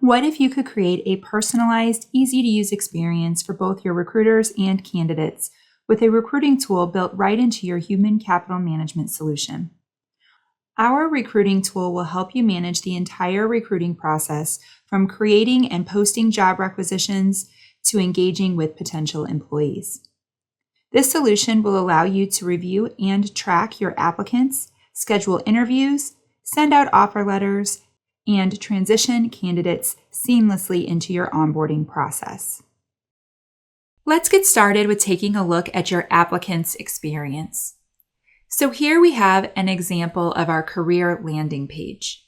What if you could create a personalized, easy-to-use experience for both your recruiters and candidates with a recruiting tool built right into your human capital management solution? Our recruiting tool will help you manage the entire recruiting process, from creating and posting job requisitions to engaging with potential employees. This solution will allow you to review and track your applicants, schedule interviews, send out offer letters, and transition candidates seamlessly into your onboarding process. Let's get started with taking a look at your applicant's experience. So here we have an example of our career landing page.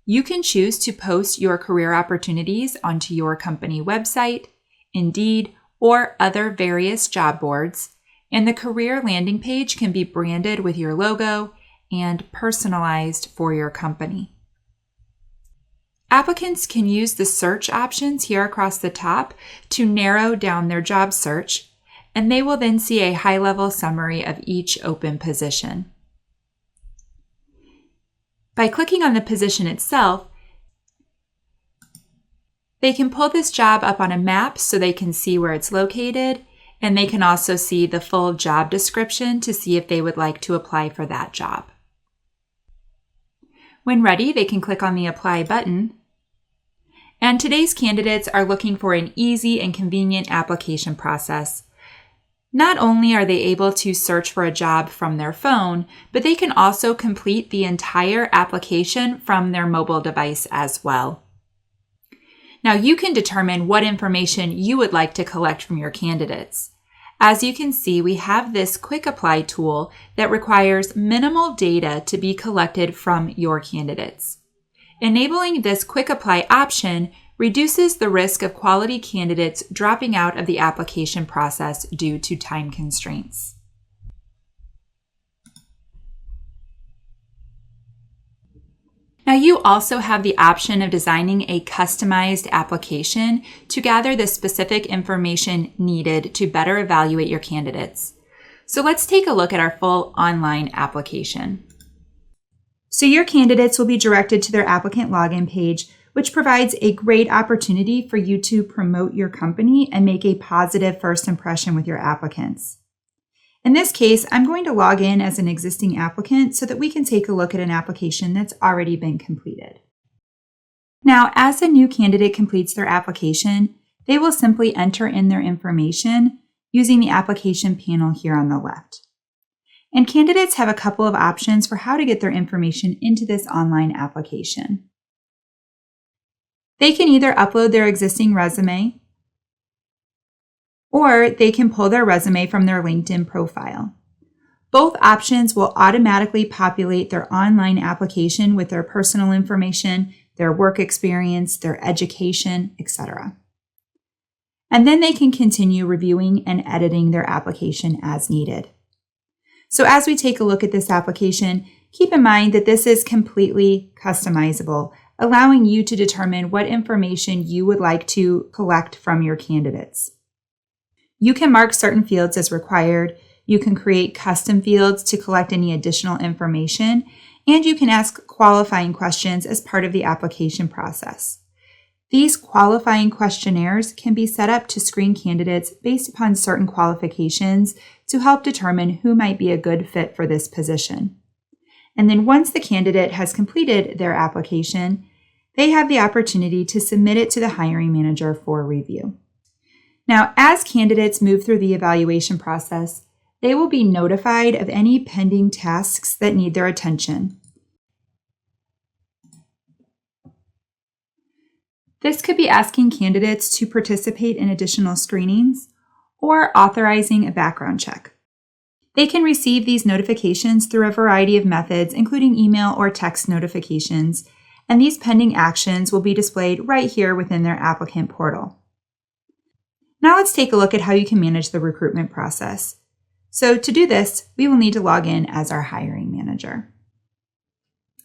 You can choose to post your career opportunities onto your company website, Indeed, or other various job boards, and the career landing page can be branded with your logo and personalized for your company. Applicants can use the search options here across the top to narrow down their job search, and they will then see a high-level summary of each open position. By clicking on the position itself, they can pull this job up on a map so they can see where it's located, and they can also see the full job description to see if they would like to apply for that job. When ready, they can click on the Apply button. And today's candidates are looking for an easy and convenient application process. Not only are they able to search for a job from their phone, but they can also complete the entire application from their mobile device as well. Now you can determine what information you would like to collect from your candidates. As you can see, we have this Quick Apply tool that requires minimal data to be collected from your candidates. Enabling this Quick Apply option reduces the risk of quality candidates dropping out of the application process due to time constraints. Now you also have the option of designing a customized application to gather the specific information needed to better evaluate your candidates. So let's take a look at our full online application. So your candidates will be directed to their applicant login page, which provides a great opportunity for you to promote your company and make a positive first impression with your applicants. In this case, I'm going to log in as an existing applicant so that we can take a look at an application that's already been completed. Now, as a new candidate completes their application, they will simply enter in their information using the application panel here on the left. And candidates have a couple of options for how to get their information into this online application. They can either upload their existing resume, or they can pull their resume from their LinkedIn profile. Both options will automatically populate their online application with their personal information, their work experience, their education, etc. And then they can continue reviewing and editing their application as needed. So as we take a look at this application, keep in mind that this is completely customizable, allowing you to determine what information you would like to collect from your candidates. You can mark certain fields as required, you can create custom fields to collect any additional information, and you can ask qualifying questions as part of the application process. These qualifying questionnaires can be set up to screen candidates based upon certain qualifications to help determine who might be a good fit for this position. And then once the candidate has completed their application, they have the opportunity to submit it to the hiring manager for review. Now, as candidates move through the evaluation process, they will be notified of any pending tasks that need their attention. This could be asking candidates to participate in additional screenings or authorizing a background check. They can receive these notifications through a variety of methods, including email or text notifications, and these pending actions will be displayed right here within their applicant portal. Now let's take a look at how you can manage the recruitment process. So to do this, we will need to log in as our hiring manager.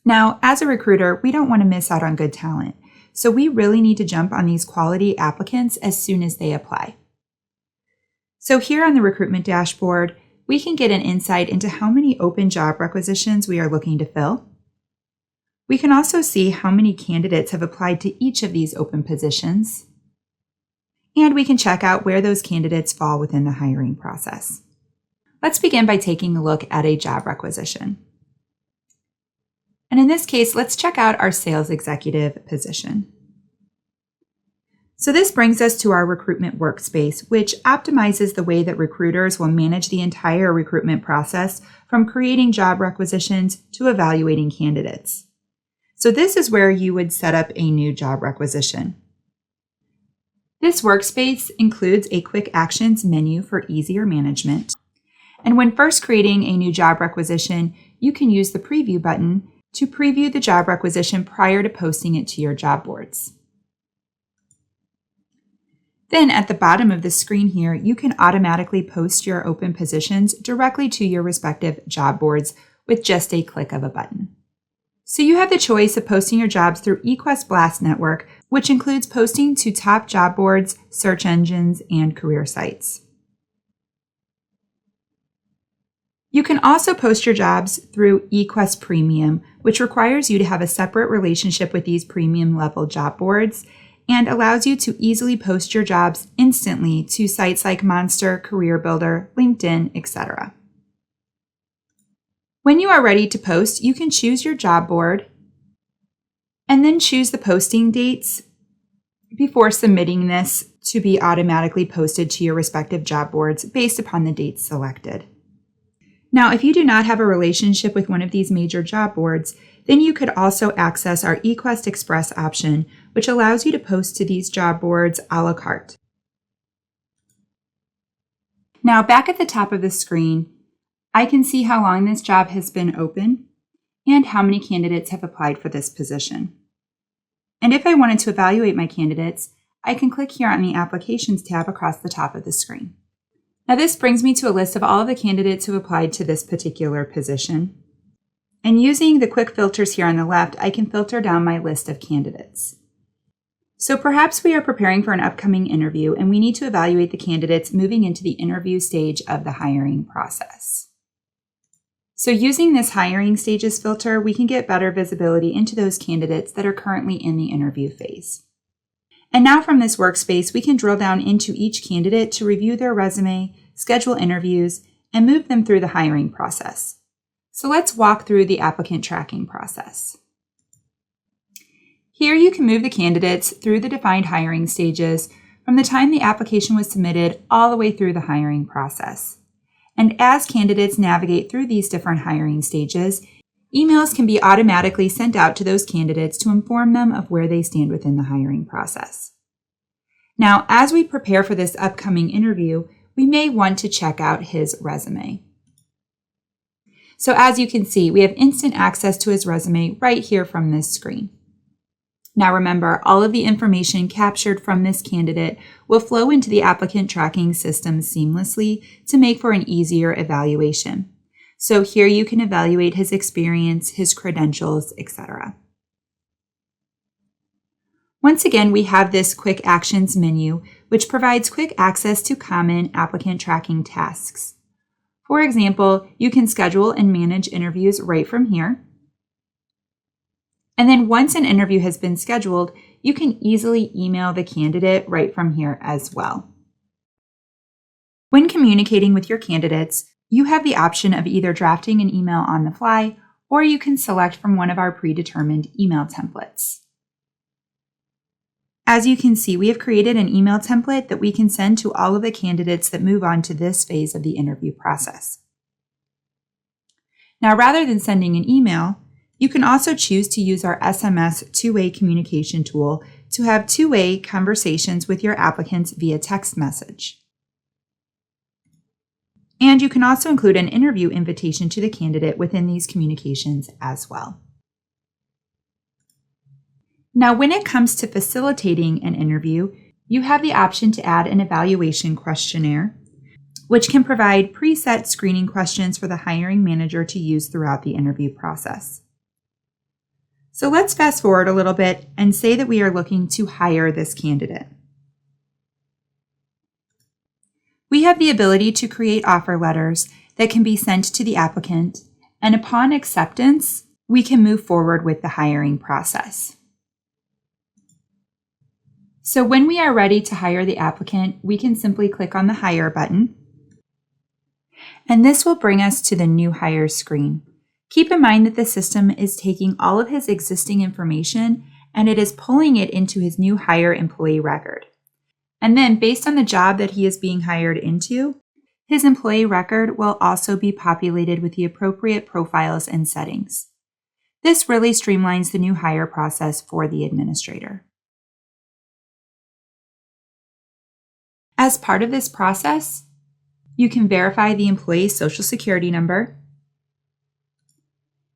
Now, as a recruiter, we don't want to miss out on good talent. So we really need to jump on these quality applicants as soon as they apply. So here on the recruitment dashboard, we can get an insight into how many open job requisitions we are looking to fill. We can also see how many candidates have applied to each of these open positions, and we can check out where those candidates fall within the hiring process. Let's begin by taking a look at a job requisition. And in this case, let's check out our sales executive position. So this brings us to our recruitment workspace, which optimizes the way that recruiters will manage the entire recruitment process from creating job requisitions to evaluating candidates. So this is where you would set up a new job requisition. This workspace includes a quick actions menu for easier management. And when first creating a new job requisition, you can use the preview button to preview the job requisition prior to posting it to your job boards. Then at the bottom of the screen here, you can automatically post your open positions directly to your respective job boards with just a click of a button. So you have the choice of posting your jobs through eQuest Blast Network, which includes posting to top job boards, search engines, and career sites. You can also post your jobs through eQuest Premium, which requires you to have a separate relationship with these premium level job boards and allows you to easily post your jobs instantly to sites like Monster, Career Builder, LinkedIn, etc. When you are ready to post, you can choose your job board and then choose the posting dates before submitting this to be automatically posted to your respective job boards based upon the dates selected. Now, if you do not have a relationship with one of these major job boards, then you could also access our eQuest Express option, which allows you to post to these job boards a la carte. Now, back at the top of the screen, I can see how long this job has been open and how many candidates have applied for this position. And if I wanted to evaluate my candidates, I can click here on the Applications tab across the top of the screen. Now this brings me to a list of all of the candidates who applied to this particular position. And using the quick filters here on the left, I can filter down my list of candidates. So perhaps we are preparing for an upcoming interview and we need to evaluate the candidates moving into the interview stage of the hiring process. So using this hiring stages filter, we can get better visibility into those candidates that are currently in the interview phase. And now from this workspace, we can drill down into each candidate to review their resume, schedule interviews, and move them through the hiring process. So let's walk through the applicant tracking process. Here you can move the candidates through the defined hiring stages from the time the application was submitted all the way through the hiring process. And as candidates navigate through these different hiring stages, emails can be automatically sent out to those candidates to inform them of where they stand within the hiring process. Now, as we prepare for this upcoming interview, we may want to check out his resume. So as you can see, we have instant access to his resume right here from this screen. Now remember, all of the information captured from this candidate will flow into the applicant tracking system seamlessly to make for an easier evaluation. So here you can evaluate his experience, his credentials, etc. Once again, we have this quick actions menu, which provides quick access to common applicant tracking tasks. For example, you can schedule and manage interviews right from here. And then once an interview has been scheduled, you can easily email the candidate right from here as well. When communicating with your candidates, you have the option of either drafting an email on the fly, or you can select from one of our predetermined email templates. As you can see, we have created an email template that we can send to all of the candidates that move on to this phase of the interview process. Now, rather than sending an email, you can also choose to use our SMS two-way communication tool to have two-way conversations with your applicants via text message. And you can also include an interview invitation to the candidate within these communications as well. Now, when it comes to facilitating an interview, you have the option to add an evaluation questionnaire, which can provide preset screening questions for the hiring manager to use throughout the interview process. So let's fast forward a little bit and say that we are looking to hire this candidate. We have the ability to create offer letters that can be sent to the applicant, and upon acceptance, we can move forward with the hiring process. So when we are ready to hire the applicant, we can simply click on the Hire button, and this will bring us to the New Hire screen. Keep in mind that the system is taking all of his existing information and it is pulling it into his new hire employee record. And then based on the job that he is being hired into, his employee record will also be populated with the appropriate profiles and settings. This really streamlines the new hire process for the administrator. As part of this process, you can verify the employee's Social Security number.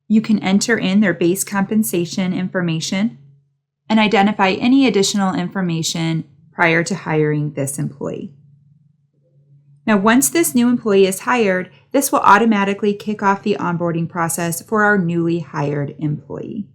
You can enter in their base compensation information and identify any additional information prior to hiring this employee. Now, once this new employee is hired, this will automatically kick off the onboarding process for our newly hired employee.